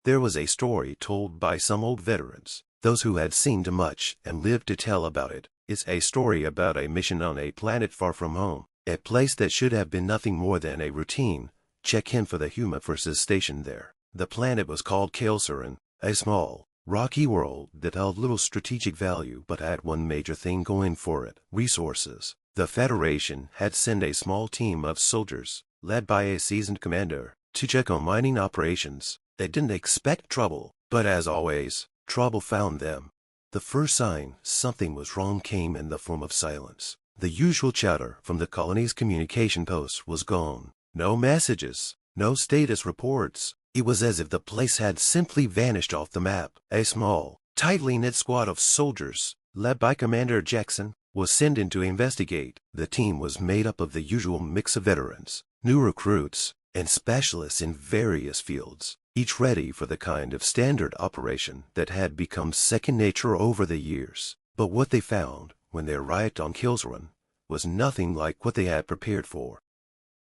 There was a story told by some old veterans, those who had seen too much and lived to tell about it. It's a story about a mission on a planet far from home, a place that should have been nothing more than a routine check-in for the human forces stationed there. The planet was called Kelsuran, a small, rocky world that held little strategic value but had one major thing going for it: resources. The Federation had sent a small team of soldiers, led by a seasoned commander, to check on mining operations. They didn't expect trouble, but as always, trouble found them. The first sign something was wrong came in the form of silence. The usual chatter from the colony's communication posts was gone. No messages, no status reports. It was as if the place had simply vanished off the map. A small, tightly knit squad of soldiers, led by Commander Jackson, was sent in to investigate. The team was made up of the usual mix of veterans, new recruits, and specialists in various fields, each ready for the kind of standard operation that had become second nature over the years. But what they found when they arrived on Kelsuran was nothing like what they had prepared for.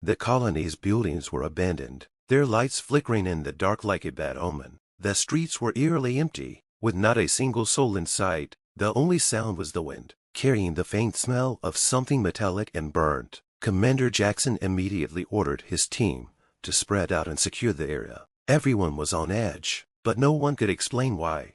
The colony's buildings were abandoned, their lights flickering in the dark like a bad omen. The streets were eerily empty, with not a single soul in sight. The only sound was the wind, carrying the faint smell of something metallic and burnt. Commander Jackson immediately ordered his team to spread out and secure the area. Everyone was on edge, but no one could explain why.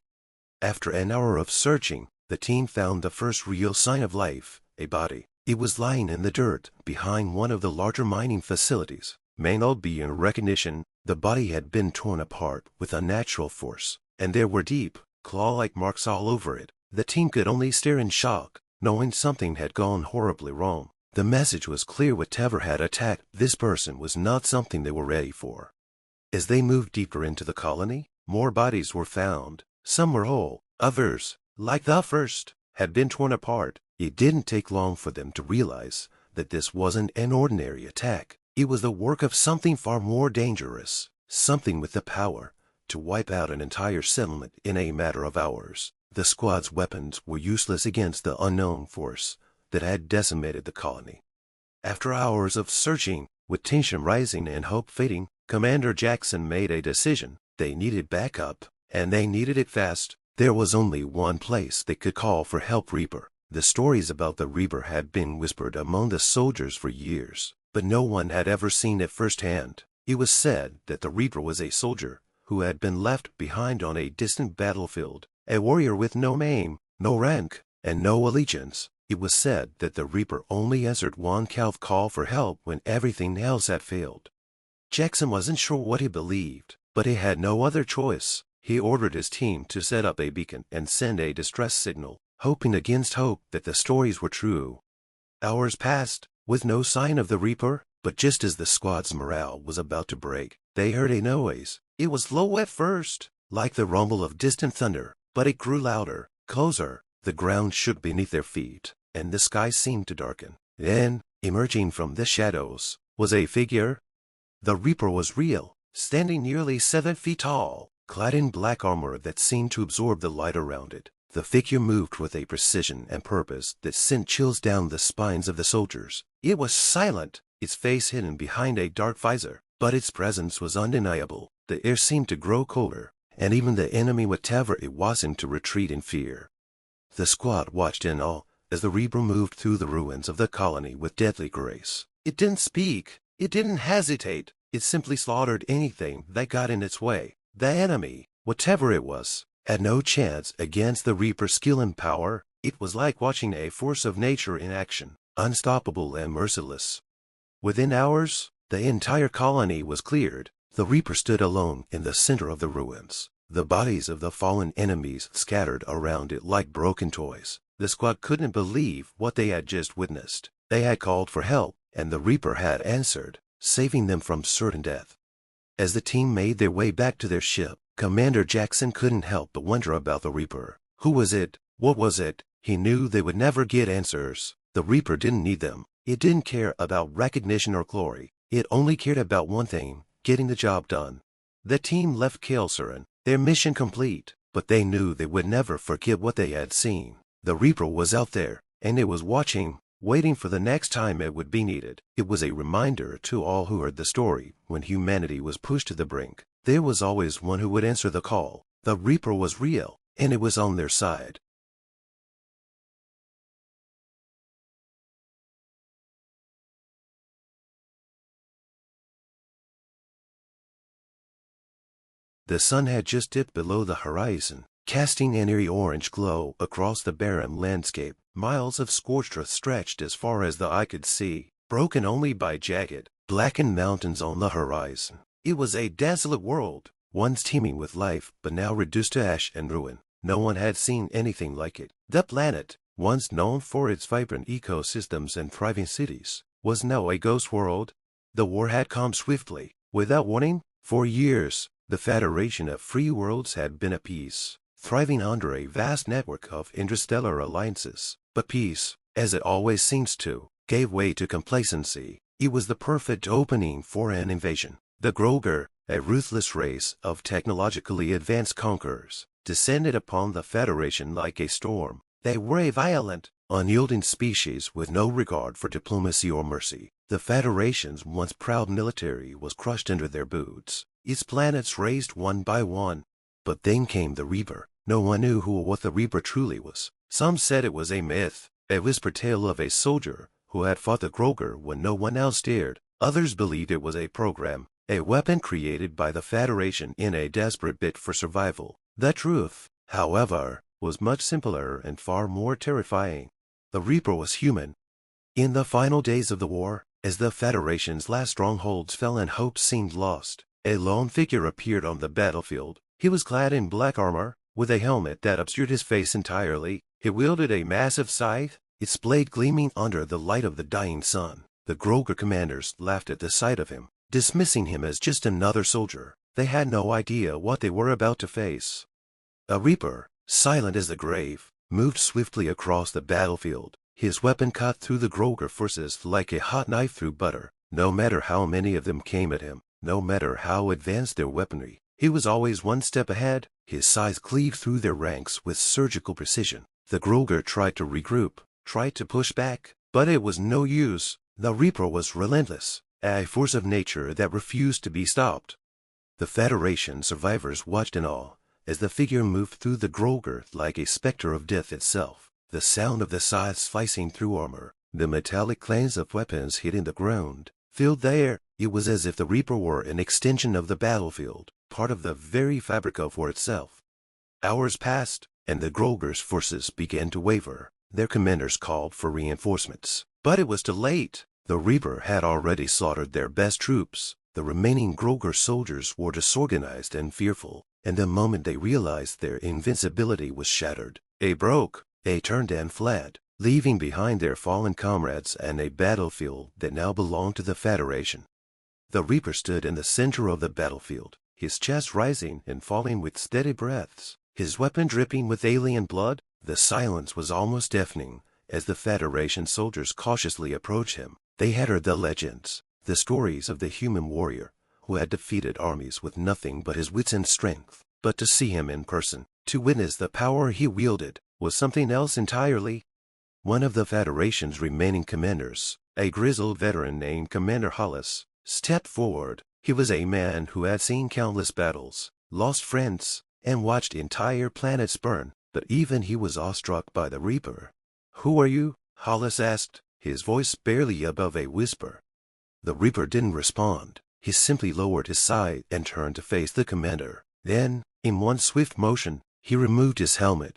After an hour of searching, the team found the first real sign of life: a body. It was lying in the dirt behind one of the larger mining facilities. Mangled beyond recognition, the body had been torn apart with unnatural force, and there were deep, claw-like marks all over it. The team could only stare in shock, knowing something had gone horribly wrong. The message was clear: whatever had attacked this person was not something they were ready for. As they moved deeper into the colony, more bodies were found. Some were whole, others, like the first, had been torn apart. It didn't take long for them to realize that this wasn't an ordinary attack. It was the work of something far more dangerous, something with the power to wipe out an entire settlement in a matter of hours. The squad's weapons were useless against the unknown force that had decimated the colony. After hours of searching, with tension rising and hope fading, Commander Jackson made a decision. They needed backup, and they needed it fast. There was only one place they could call for help: Reaper. The stories about the Reaper had been whispered among the soldiers for years, but no one had ever seen it firsthand. It was said that the Reaper was a soldier who had been left behind on a distant battlefield, a warrior with no name, no rank, and no allegiance. It was said that the Reaper only answered one call for help when everything else had failed. Jackson wasn't sure what he believed, but he had no other choice. He ordered his team to set up a beacon and send a distress signal, hoping against hope that the stories were true. Hours passed, with no sign of the Reaper, but just as the squad's morale was about to break, they heard a noise. It was low at first, like the rumble of distant thunder, but it grew louder, closer. The ground shook beneath their feet, and the sky seemed to darken. Then, emerging from the shadows, was a figure. The Reaper was real, standing nearly 7 feet tall, clad in black armor that seemed to absorb the light around it. The figure moved with a precision and purpose that sent chills down the spines of the soldiers. It was silent, its face hidden behind a dark visor, but its presence was undeniable. The air seemed to grow colder, and even the enemy, whatever it was, seemed to retreat in fear. The squad watched in awe as the Reaper moved through the ruins of the colony with deadly grace. It didn't speak, it didn't hesitate, it simply slaughtered anything that got in its way. The enemy, whatever it was, had no chance against the Reaper's skill and power. It was like watching a force of nature in action, unstoppable and merciless. Within hours, the entire colony was cleared. The Reaper stood alone in the center of the ruins, the bodies of the fallen enemies scattered around it like broken toys. The squad couldn't believe what they had just witnessed. They had called for help, and the Reaper had answered, saving them from certain death. As the team made their way back to their ship, Commander Jackson couldn't help but wonder about the Reaper. Who was it? What was it? He knew they would never get answers. The Reaper didn't need them. It didn't care about recognition or glory. It only cared about one thing: getting the job done. The team left Kelsuran, their mission complete, but they knew they would never forget what they had seen. The Reaper was out there, and it was watching, waiting for the next time it would be needed. It was a reminder to all who heard the story: when humanity was pushed to the brink, there was always one who would answer the call. The Reaper was real, and it was on their side. The sun had just dipped below the horizon, casting an eerie orange glow across the barren landscape. Miles of scorched earth stretched as far as the eye could see, broken only by jagged, blackened mountains on the horizon. It was a desolate world, once teeming with life, but now reduced to ash and ruin. No one had seen anything like it. The planet, once known for its vibrant ecosystems and thriving cities, was now a ghost world. The war had come swiftly, without warning. For years, the Federation of Free Worlds had been at peace, thriving under a vast network of interstellar alliances. But peace, as it always seems to, gave way to complacency. It was the perfect opening for an invasion. The Groger, a ruthless race of technologically advanced conquerors, descended upon the Federation like a storm. They were a violent, unyielding species with no regard for diplomacy or mercy. The Federation's once proud military was crushed under their boots, its planets razed one by one. But then came the Reaper. No one knew who or what the Reaper truly was. Some said it was a myth, a whispered tale of a soldier who had fought the Groger when no one else dared. Others believed it was a program, a weapon created by the Federation in a desperate bid for survival. The truth, however, was much simpler and far more terrifying. The Reaper was human. In the final days of the war, as the Federation's last strongholds fell and hope seemed lost, a lone figure appeared on the battlefield. He was clad in black armor, with a helmet that obscured his face entirely. He wielded a massive scythe, its blade gleaming under the light of the dying sun. The Groger commanders laughed at the sight of him, dismissing him as just another soldier. They had no idea what they were about to face. A Reaper, silent as the grave, moved swiftly across the battlefield. His weapon cut through the Groger forces like a hot knife through butter. No matter how many of them came at him, no matter how advanced their weaponry, he was always one step ahead. His scythe cleaved through their ranks with surgical precision. The Groger tried to regroup, tried to push back, but it was no use. The Reaper was relentless, a force of nature that refused to be stopped. The Federation survivors watched in awe as the figure moved through the Groger like a specter of death itself. The sound of the scythe slicing through armor, the metallic clangs of weapons hitting the ground, filled the air. It was as if the Reaper were an extension of the battlefield, part of the very fabric of war itself. Hours passed, and the Groger's forces began to waver. Their commanders called for reinforcements, but it was too late. The Reaper had already slaughtered their best troops. The remaining Groger soldiers were disorganized and fearful, and the moment they realized their invincibility was shattered, they turned and fled, leaving behind their fallen comrades and a battlefield that now belonged to the Federation. The Reaper stood in the center of the battlefield, his chest rising and falling with steady breaths, his weapon dripping with alien blood. The silence was almost deafening as the Federation soldiers cautiously approached him. They had heard the legends, the stories of the human warrior who had defeated armies with nothing but his wits and strength. But to see him in person, to witness the power he wielded, was something else entirely. One of the Federation's remaining commanders, a grizzled veteran named Commander Hollis, stepped forward. He was a man who had seen countless battles, lost friends, and watched entire planets burn, but even he was awestruck by the Reaper. "Who are you?" Hollis asked, his voice barely above a whisper. The Reaper didn't respond. He simply lowered his scythe and turned to face the commander. Then, in one swift motion, he removed his helmet.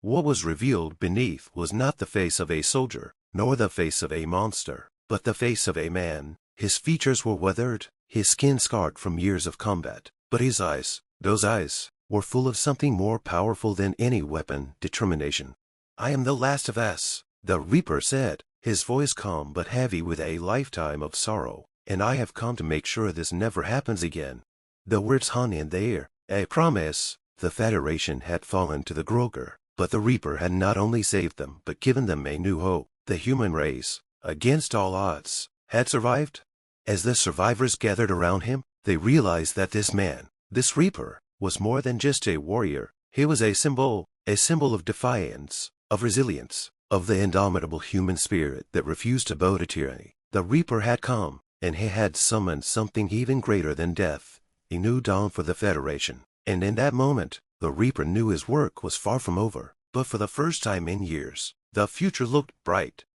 What was revealed beneath was not the face of a soldier, nor the face of a monster, but the face of a man. His features were weathered, his skin scarred from years of combat, but his eyes, those eyes, were full of something more powerful than any weapon: determination. "I am the last of us," the Reaper said, his voice calm but heavy with a lifetime of sorrow, "and I have come to make sure this never happens again." The words hung in the air, a promise. The Federation had fallen to the Groger, but the Reaper had not only saved them but given them a new hope. The human race, against all odds, had survived. As the survivors gathered around him, they realized that this man, this Reaper, was more than just a warrior. He was a symbol of defiance, of resilience, of the indomitable human spirit that refused to bow to tyranny. The Reaper had come, and he had summoned something even greater than death, a new dawn for the Federation. And in that moment, the Reaper knew his work was far from over. But for the first time in years, the future looked bright.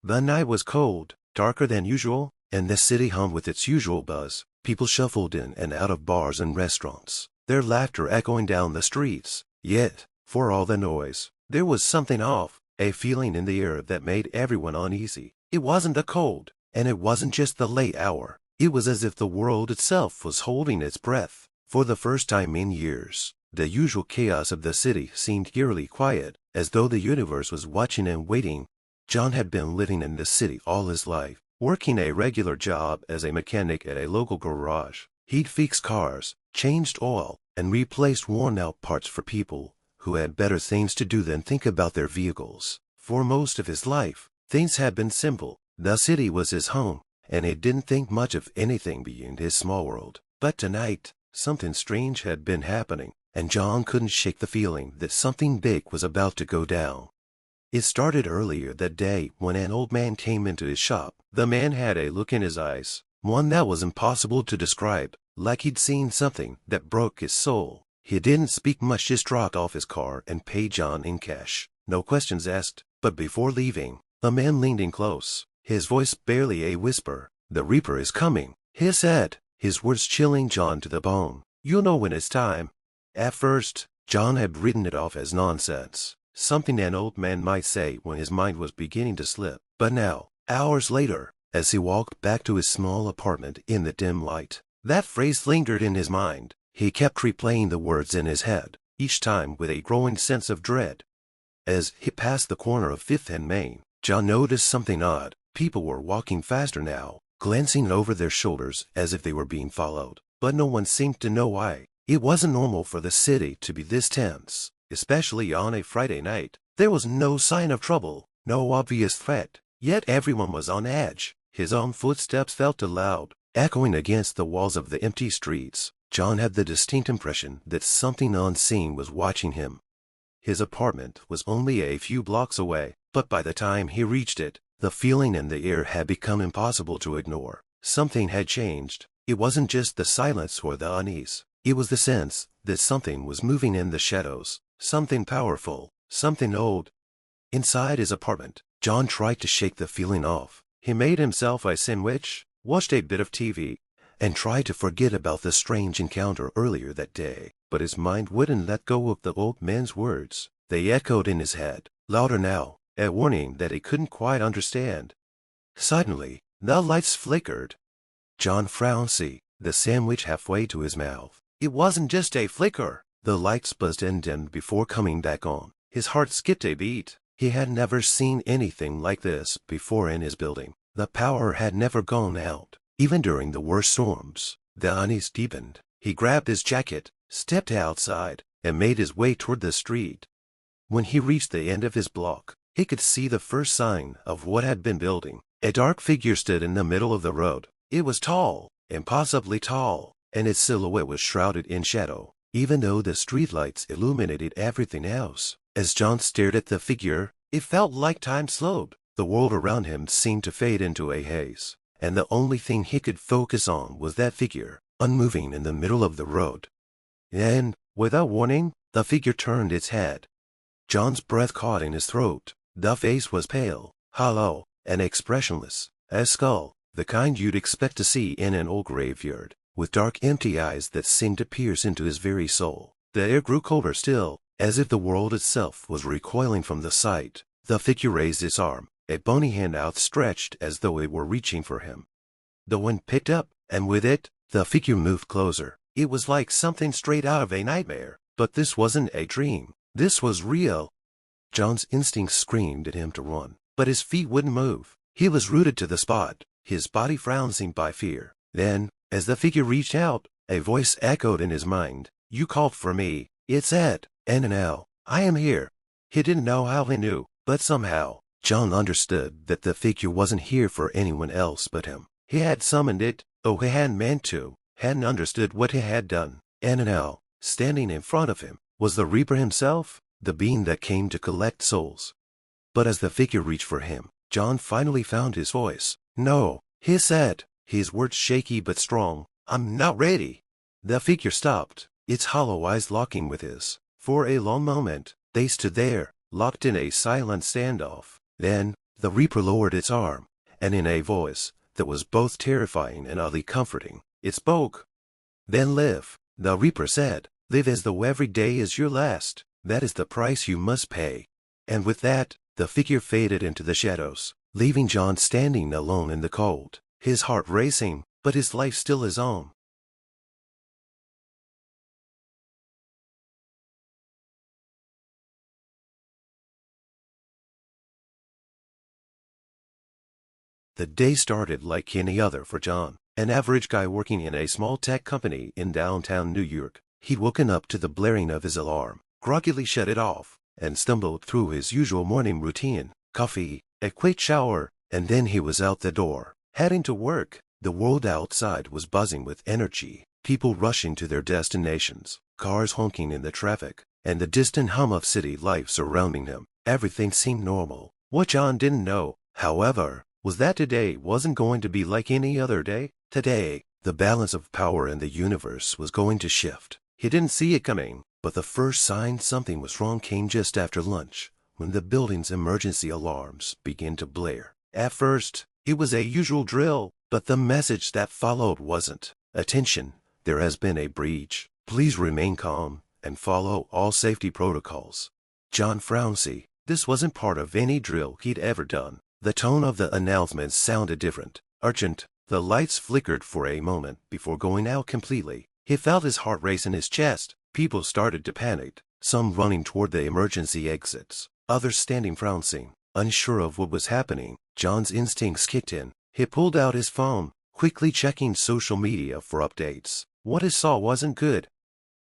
The night was cold, darker than usual, and the city hummed with its usual buzz. People shuffled in and out of bars and restaurants, their laughter echoing down the streets. Yet, for all the noise, there was something off, a feeling in the air that made everyone uneasy. It wasn't the cold, and it wasn't just the late hour. It was as if the world itself was holding its breath. For the first time in years, the usual chaos of the city seemed eerily quiet, as though the universe was watching and waiting. John had been living in the city all his life, working a regular job as a mechanic at a local garage. He'd fixed cars, changed oil, and replaced worn-out parts for people who had better things to do than think about their vehicles. For most of his life, things had been simple. The city was his home, and he didn't think much of anything beyond his small world. But tonight, something strange had been happening, and John couldn't shake the feeling that something big was about to go down. It started earlier that day when an old man came into his shop. The man had a look in his eyes, one that was impossible to describe, like he'd seen something that broke his soul. He didn't speak much, just dropped off his car and paid John in cash. No questions asked, but before leaving, the man leaned in close, his voice barely a whisper. "The Reaper is coming," he said, his words chilling John to the bone. "You'll know when it's time." At first, John had written it off as nonsense, something an old man might say when his mind was beginning to slip. But now, hours later, as he walked back to his small apartment in the dim light, that phrase lingered in his mind. He kept replaying the words in his head, each time with a growing sense of dread. As he passed the corner of 5th and Main, John noticed something odd. People were walking faster now, glancing over their shoulders as if they were being followed. But no one seemed to know why. It wasn't normal for the city to be this tense, especially on a Friday night. There was no sign of trouble, no obvious threat, yet everyone was on edge. His own footsteps felt loud, echoing against the walls of the empty streets. John had the distinct impression that something unseen was watching him. His apartment was only a few blocks away, but by the time he reached it, the feeling in the air had become impossible to ignore. Something had changed. It wasn't just the silence or the unease. It was the sense that something was moving in the shadows, something powerful, something old. Inside his apartment, John tried to shake the feeling off. He made himself a sandwich, watched a bit of TV, and tried to forget about the strange encounter earlier that day. But his mind wouldn't let go of the old man's words. They echoed in his head, louder now, a warning that he couldn't quite understand. Suddenly, the lights flickered. John frowned, see the sandwich halfway to his mouth. It wasn't just a flicker. The lights buzzed and dimmed before coming back on. His heart skipped a beat. He had never seen anything like this before in his building. The power had never gone out, even during the worst storms. The unease deepened. He grabbed his jacket, stepped outside, and made his way toward the street. When he reached the end of his block, he could see the first sign of what had been building. A dark figure stood in the middle of the road. It was tall, impossibly tall, and its silhouette was shrouded in shadow, even though the streetlights illuminated everything else. As John stared at the figure, it felt like time slowed. The world around him seemed to fade into a haze, and the only thing he could focus on was that figure, unmoving in the middle of the road. And, without warning, the figure turned its head. John's breath caught in his throat. The face was pale, hollow, and expressionless, a skull, the kind you'd expect to see in an old graveyard, with dark empty eyes that seemed to pierce into his very soul. The air grew colder still, as if the world itself was recoiling from the sight. The figure raised its arm, a bony hand outstretched as though it were reaching for him. The wind picked up, and with it, the figure moved closer. It was like something straight out of a nightmare, but this wasn't a dream. This was real. John's instincts screamed at him to run, but his feet wouldn't move. He was rooted to the spot, his body frozen by fear. Then, as the figure reached out, a voice echoed in his mind. "You called for me," it said, "and now, I am here." He didn't know how he knew, but somehow, John understood that the figure wasn't here for anyone else but him. He had summoned it, though he hadn't meant to, hadn't understood what he had done. And now, standing in front of him, was the Reaper himself, the being that came to collect souls. But as the figure reached for him, John finally found his voice. "No," he said, his words shaky but strong. "I'm not ready." The figure stopped, its hollow eyes locking with his. For a long moment, they stood there, locked in a silent standoff. Then, the Reaper lowered its arm, and in a voice that was both terrifying and oddly comforting, it spoke. "Then live," the Reaper said. "Live as though every day is your last. That is the price you must pay." And with that, the figure faded into the shadows, leaving John standing alone in the cold, his heart racing, but his life still his own. The day started like any other for John, an average guy working in a small tech company in downtown New York. He'd woken up to the blaring of his alarm, groggily shut it off, and stumbled through his usual morning routine: coffee, a quick shower, and then he was out the door, heading to work. The world outside was buzzing with energy, people rushing to their destinations, cars honking in the traffic, and the distant hum of city life surrounding him. Everything seemed normal. What John didn't know, however, was that today wasn't going to be like any other day. Today, the balance of power in the universe was going to shift. He didn't see it coming, but the first sign something was wrong came just after lunch, when the building's emergency alarms began to blare. At first, it was a usual drill, but the message that followed wasn't. "Attention, there has been a breach. Please remain calm and follow all safety protocols." John frowned. This wasn't part of any drill he'd ever done. The tone of the announcement sounded different, urgent. The lights flickered for a moment before going out completely. He felt his heart race in his chest. People started to panic, some running toward the emergency exits, others standing frowning, unsure of what was happening. John's instincts kicked in. He pulled out his phone, quickly checking social media for updates. What he saw wasn't good.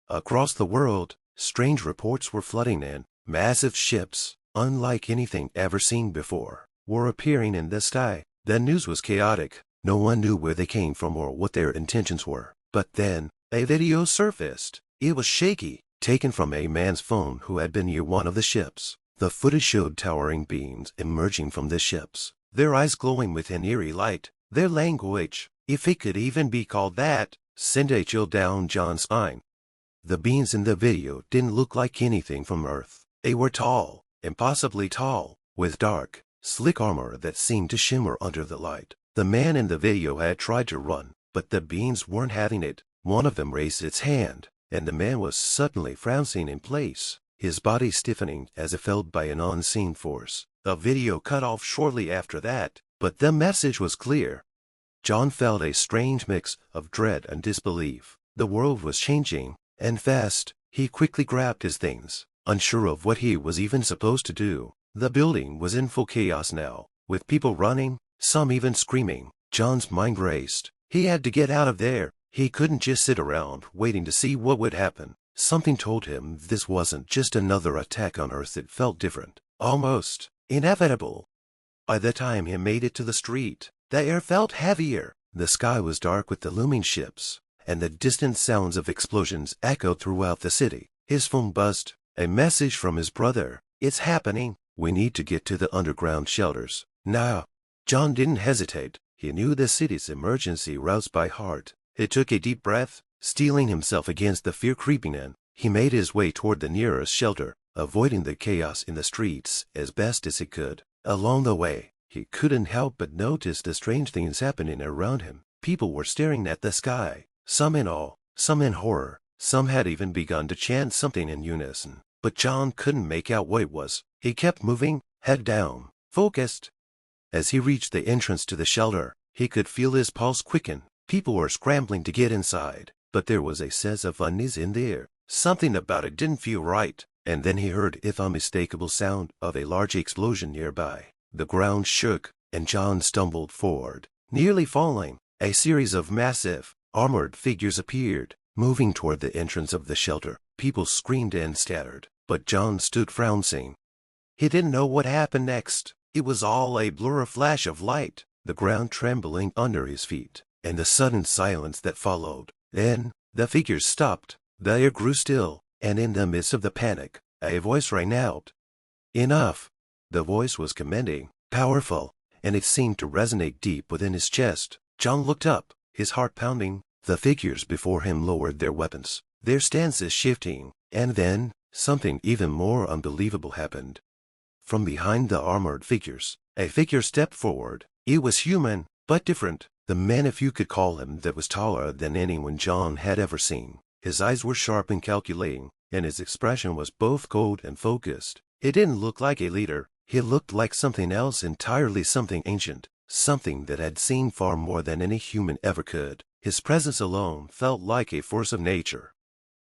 Across the world, strange reports were flooding in. Massive ships, unlike anything ever seen before, were appearing in the sky. The news was chaotic. No one knew where they came from or what their intentions were. But then, a video surfaced. It was shaky, taken from a man's phone who had been near one of the ships. The footage showed towering beings emerging from the ships, their eyes glowing with an eerie light. Their language, if it could even be called that, sent a chill down John's spine. The beings in the video didn't look like anything from Earth. They were tall, impossibly tall, with dark, slick armor that seemed to shimmer under the light. The man in the video had tried to run, but the beings weren't having it. One of them raised its hand, and the man was suddenly frozen in place, his body stiffening as if held by an unseen force. The video cut off shortly after that, but the message was clear. John felt a strange mix of dread and disbelief. The world was changing, and fast. He quickly grabbed his things, unsure of what he was even supposed to do. The building was in full chaos now, with people running, some even screaming. John's mind raced. He had to get out of there. He couldn't just sit around waiting to see what would happen. Something told him this wasn't just another attack on Earth. It felt different, almost inevitable. By the time he made it to the street, the air felt heavier. The sky was dark with the looming ships, and the distant sounds of explosions echoed throughout the city. His phone buzzed. A message from his brother. "It's happening. We need to get to the underground shelters now." John didn't hesitate. He knew the city's emergency routes by heart. He took a deep breath, steeling himself against the fear creeping in. He made his way toward the nearest shelter, avoiding the chaos in the streets as best as he could. Along the way, he couldn't help but notice the strange things happening around him. People were staring at the sky, some in awe, some in horror. Some had even begun to chant something in unison, but John couldn't make out what it was. He kept moving, head down, focused. As he reached the entrance to the shelter, he could feel his pulse quicken. People were scrambling to get inside, but there was a sense of unease in the air. Something about it didn't feel right. And then he heard the unmistakable sound of a large explosion nearby. The ground shook, and John stumbled forward, nearly falling. A series of massive, armored figures appeared, moving toward the entrance of the shelter. People screamed and scattered, but John stood frowning. He didn't know what happened next. It was all a blur, a flash of light, the ground trembling under his feet, and the sudden silence that followed. Then, the figures stopped. The air grew still, and in the midst of the panic, A voice rang out. Enough! The voice was commanding, powerful, and it seemed to resonate deep within his chest. John looked up, his heart pounding. The figures before him lowered their weapons, their stances shifting, and then something even more unbelievable happened. From behind the armored figures, a figure stepped forward. It was human, but different. The man, if you could call him, that was taller than anyone John had ever seen. His eyes were sharp and calculating, and his expression was both cold and focused. It didn't look like a leader. He looked like something else entirely, something ancient, something that had seen far more than any human ever could. His presence alone felt like a force of nature.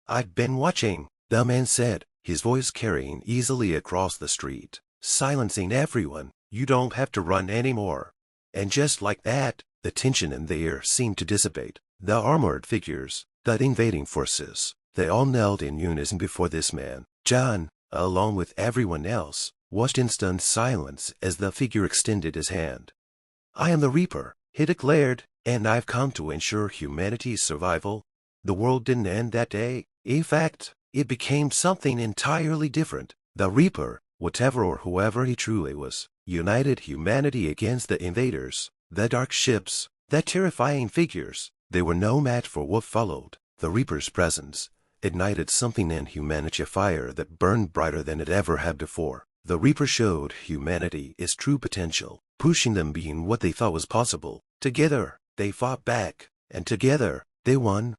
"I've been watching," the man said, his voice carrying easily across the street, silencing everyone. "You don't have to run anymore." And just like that, the tension in the air seemed to dissipate. The armored figures, the invading forces, they all knelt in unison before this man. John, along with everyone else, watched in stunned silence as the figure extended his hand. "I am the Reaper," he declared, "and I've come to ensure humanity's survival." The world didn't end that day. In fact, it became something entirely different. The Reaper, whatever or whoever he truly was, united humanity against the invaders, the dark ships, the terrifying figures. They were no match for what followed. The Reaper's presence ignited something in humanity, a fire that burned brighter than it ever had before. The Reaper showed humanity its true potential, pushing them beyond what they thought was possible. Together, they fought back, and together, they won.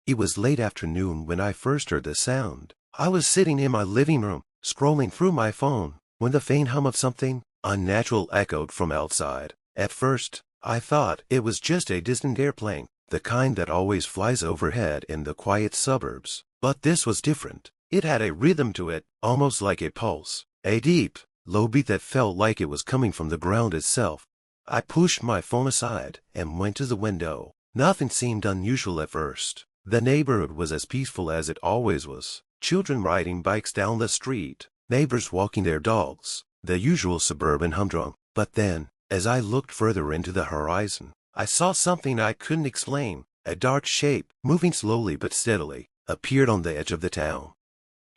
It was late afternoon when I first heard the sound. I was sitting in my living room, scrolling through my phone, when the faint hum of something unnatural echoed from outside. At first, I thought it was just a distant airplane, the kind that always flies overhead in the quiet suburbs. But this was different. It had a rhythm to it, almost like a pulse, a deep, low beat that felt like it was coming from the ground itself. I pushed my phone aside and went to the window. Nothing seemed unusual at first. The neighborhood was as peaceful as it always was. Children riding bikes down the street, neighbors walking their dogs, the usual suburban humdrum. But then, as I looked further into the horizon, I saw something I couldn't explain. A dark shape, moving slowly but steadily, appeared on the edge of the town.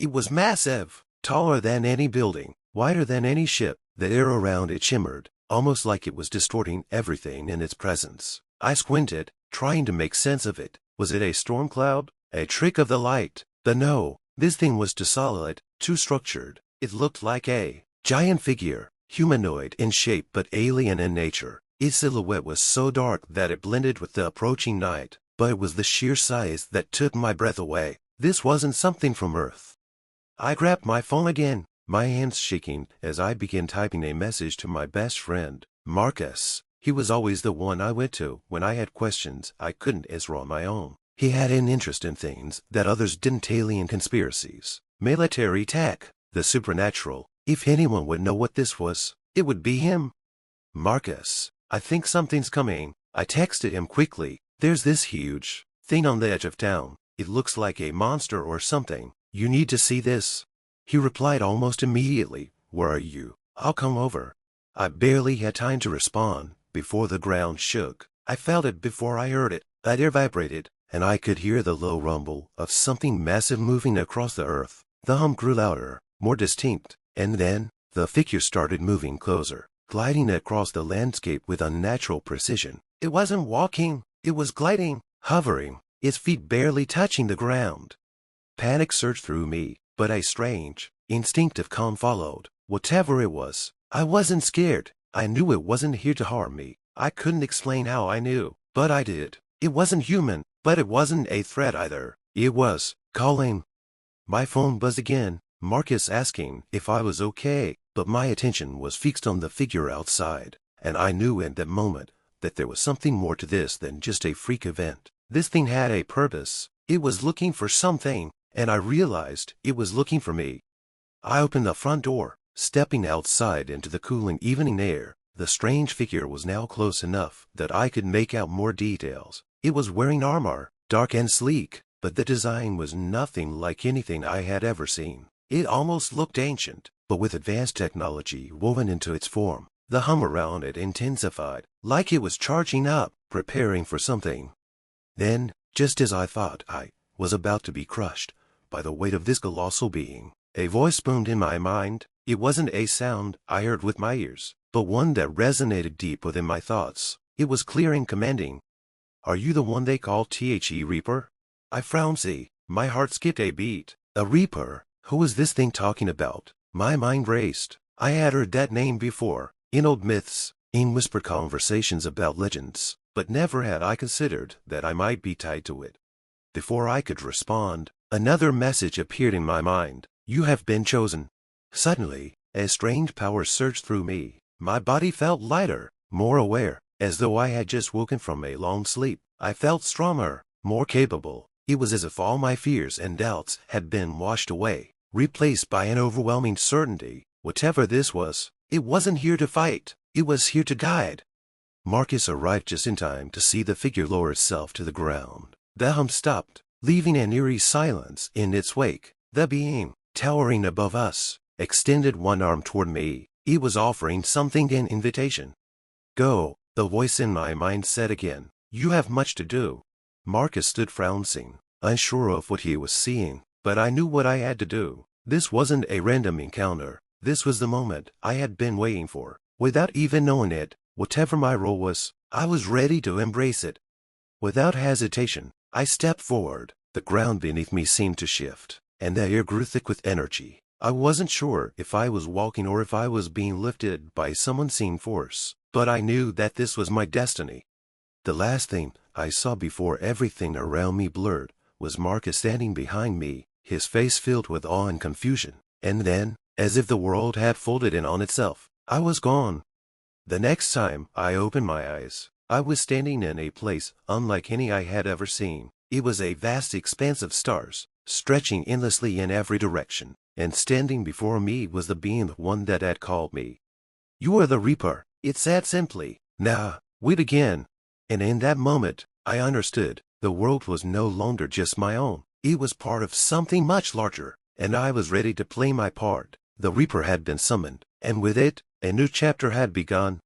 It was massive, taller than any building, wider than any ship. The air around it shimmered, almost like it was distorting everything in its presence. I squinted, trying to make sense of it. Was it a storm cloud? A trick of the light? But no, this thing was too solid, too structured. It looked like a giant figure, humanoid in shape but alien in nature. Its silhouette was so dark that it blended with the approaching night, but it was the sheer size that took my breath away. This wasn't something from Earth. I grabbed my phone again, my hands shaking as I began typing a message to my best friend, Marcus. He was always the one I went to when I had questions I couldn't answer on my own. He had an interest in things that others didn't, alien conspiracies, military tech, the supernatural. If anyone would know what this was, it would be him. "Marcus, I think something's coming." I texted him quickly. "There's this huge thing on the edge of town. It looks like a monster or something. You need to see this." He replied almost immediately, "Where are you? I'll come over." I barely had time to respond before the ground shook. I felt it before I heard it. The air vibrated, and I could hear the low rumble of something massive moving across the earth. The hum grew louder, more distinct, and then the figure started moving closer, gliding across the landscape with unnatural precision. It wasn't walking, it was gliding, hovering, its feet barely touching the ground. Panic surged through me, but a strange, instinctive calm followed. Whatever it was, I wasn't scared. I knew it wasn't here to harm me. I couldn't explain how I knew, but I did. It wasn't human, but it wasn't a threat either. It was calling. My phone buzzed again, Marcus asking if I was okay, but my attention was fixed on the figure outside, and I knew in that moment that there was something more to this than just a freak event. This thing had a purpose. It was looking for something, and I realized it was looking for me. I opened the front door, stepping outside into the cooling evening air. The strange figure was now close enough that I could make out more details. It was wearing armor, dark and sleek, but the design was nothing like anything I had ever seen. It almost looked ancient, but with advanced technology woven into its form. The hum around it intensified, like it was charging up, preparing for something. Then, just as I thought I was about to be crushed by the weight of this colossal being, a voice boomed in my mind. It wasn't a sound I heard with my ears, but one that resonated deep within my thoughts. It was clear and commanding. "Are you the one they call The Reaper?" I frowned. See, my heart skipped a beat. A Reaper? Who was this thing talking about? My mind raced. I had heard that name before, in old myths, in whispered conversations about legends, but never had I considered that I might be tied to it. Before I could respond, another message appeared in my mind. "You have been chosen." Suddenly, a strange power surged through me. My body felt lighter, more aware, as though I had just woken from a long sleep. I felt stronger, more capable. It was as if all my fears and doubts had been washed away, replaced by an overwhelming certainty. Whatever this was, it wasn't here to fight. It was here to guide. Marcus arrived just in time to see the figure lower itself to the ground. The hum stopped, leaving an eerie silence in its wake. The being, towering above us, extended one arm toward me. It was offering something, an invitation. "Go," the voice in my mind said again. "You have much to do." Marcus stood frowning, unsure of what he was seeing, but I knew what I had to do. This wasn't a random encounter. This was the moment I had been waiting for. Without even knowing it, whatever my role was, I was ready to embrace it. Without hesitation, I stepped forward. The ground beneath me seemed to shift, and the air grew thick with energy. I wasn't sure if I was walking or if I was being lifted by some unseen force, but I knew that this was my destiny. The last thing I saw before everything around me blurred was Marcus standing behind me, his face filled with awe and confusion. And then, as if the world had folded in on itself, I was gone. The next time I opened my eyes, I was standing in a place unlike any I had ever seen. It was a vast expanse of stars, stretching endlessly in every direction, and standing before me was the being, the one that had called me. "You are the Reaper," it said simply. "Now, wait again." And in that moment, I understood. The world was no longer just my own. It was part of something much larger, and I was ready to play my part. The Reaper had been summoned, and with it, a new chapter had begun.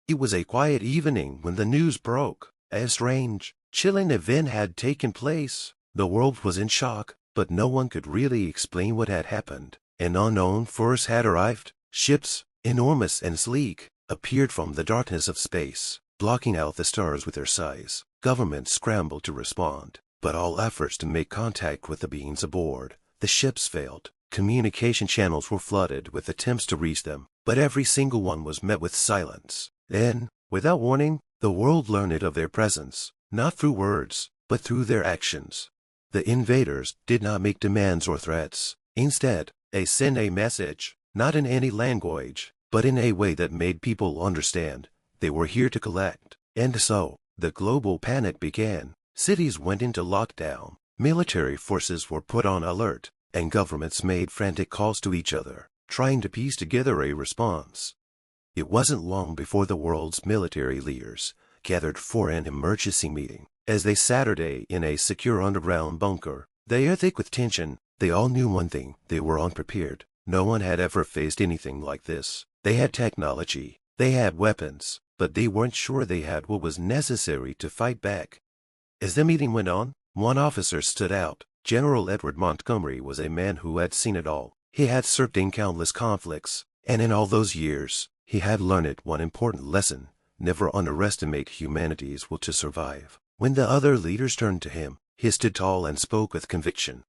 It was a quiet evening when the news broke. A strange, chilling event had taken place. The world was in shock, but no one could really explain what had happened. An unknown force had arrived. Ships, enormous and sleek, appeared from the darkness of space, blocking out the stars with their size. Governments scrambled to respond, but all efforts to make contact with the beings aboard the ships failed. Communication channels were flooded with attempts to reach them, but every single one was met with silence. Then, without warning, the world learned of their presence, not through words, but through their actions. The invaders did not make demands or threats. Instead, they sent a message, not in any language, but in a way that made people understand. They were here to collect. And so, the global panic began. Cities went into lockdown. Military forces were put on alert, and governments made frantic calls to each other, trying to piece together a response. It wasn't long before the world's military leaders gathered for an emergency meeting. As they sat in a secure underground bunker, the air thick with tension, they all knew one thing: they were unprepared. No one had ever faced anything like this. They had technology, they had weapons, but they weren't sure they had what was necessary to fight back. As the meeting went on, one officer stood out. General Edward Montgomery was a man who had seen it all. He had served in countless conflicts, and in all those years, he had learned one important lesson: never underestimate humanity's will to survive. When the other leaders turned to him, he stood tall and spoke with conviction.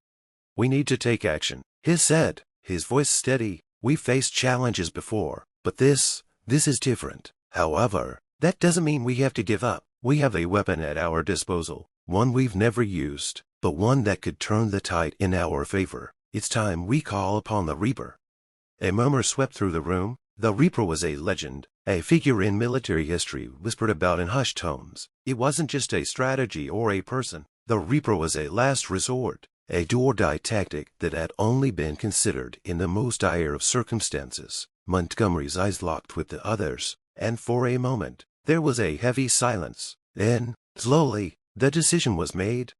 "We need to take action," he said, his voice steady. "We faced challenges before, but this is different. However, that doesn't mean we have to give up. We have a weapon at our disposal, one we've never used, but one that could turn the tide in our favor. It's time we call upon the Reaper." A murmur swept through the room. The Reaper was a legend, a figure in military history whispered about in hushed tones. It wasn't just a strategy or a person. The Reaper was a last resort, a do-or-die tactic that had only been considered in the most dire of circumstances. Montgomery's eyes locked with the others, and for a moment, there was a heavy silence. Then, slowly, the decision was made.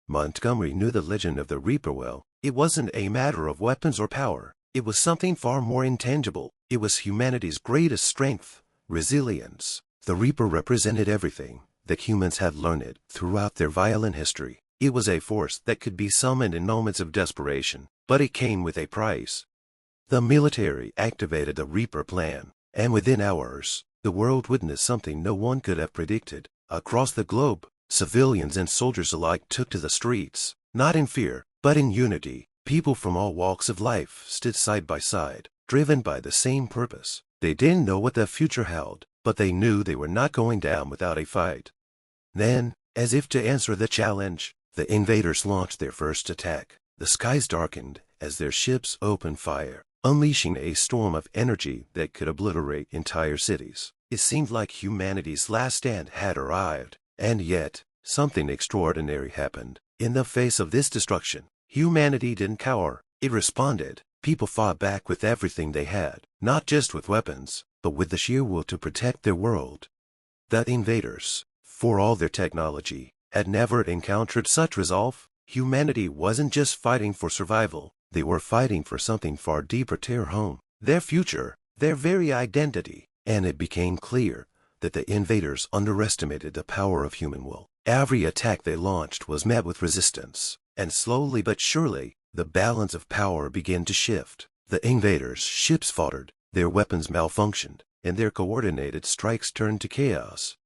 Montgomery knew the legend of the Reaper well. It wasn't a matter of weapons or power. It was something far more intangible. It was humanity's greatest strength, resilience. The Reaper represented everything that humans had learned throughout their violent history. It was a force that could be summoned in moments of desperation, but it came with a price. The military activated the Reaper plan, and within hours, the world witnessed something no one could have predicted. Across the globe, civilians and soldiers alike took to the streets, not in fear, but in unity. People from all walks of life stood side by side, driven by the same purpose. They didn't know what the future held, but they knew they were not going down without a fight. Then, as if to answer the challenge, the invaders launched their first attack. The skies darkened as their ships opened fire, unleashing a storm of energy that could obliterate entire cities. It seemed like humanity's last stand had arrived, and yet, something extraordinary happened. In the face of this destruction, humanity didn't cower. It responded. People fought back with everything they had, not just with weapons, but with the sheer will to protect their world. The invaders, for all their technology, had never encountered such resolve. Humanity wasn't just fighting for survival. They were fighting for something far deeper to their home, their future, their very identity. And it became clear that the invaders underestimated the power of human will. Every attack they launched was met with resistance, and slowly but surely, the balance of power began to shift. The invaders' ships faltered, their weapons malfunctioned, and their coordinated strikes turned to chaos.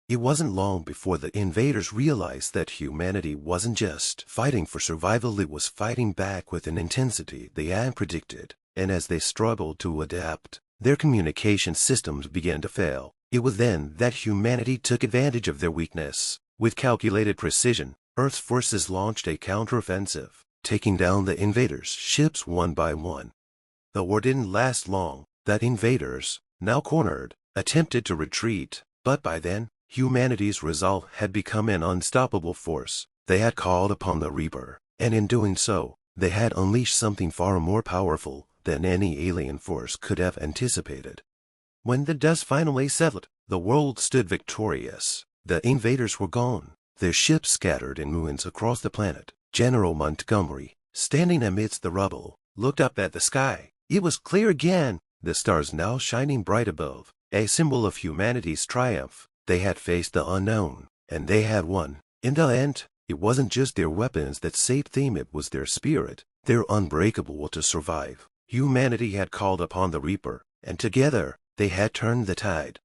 It wasn't long before the invaders realized that humanity wasn't just fighting for survival, it was fighting back with an intensity they hadn't predicted. And as they struggled to adapt, their communication systems began to fail. It was then that humanity took advantage of their weakness. With calculated precision, Earth's forces launched a counteroffensive, taking down the invaders' ships one by one. The war didn't last long. The invaders, now cornered, attempted to retreat, but by then, humanity's resolve had become an unstoppable force. They had called upon the Reaper, and in doing so, they had unleashed something far more powerful than any alien force could have anticipated. When the dust finally settled, the world stood victorious. The invaders were gone, their ships scattered in ruins across the planet. General Montgomery, standing amidst the rubble, looked up at the sky. It was clear again, the stars now shining bright above, a symbol of humanity's triumph. They had faced the unknown, and they had won. In the end, it wasn't just their weapons that saved them, it was their spirit, their unbreakable will to survive. Humanity had called upon the Reaper, and together, they had turned the tide.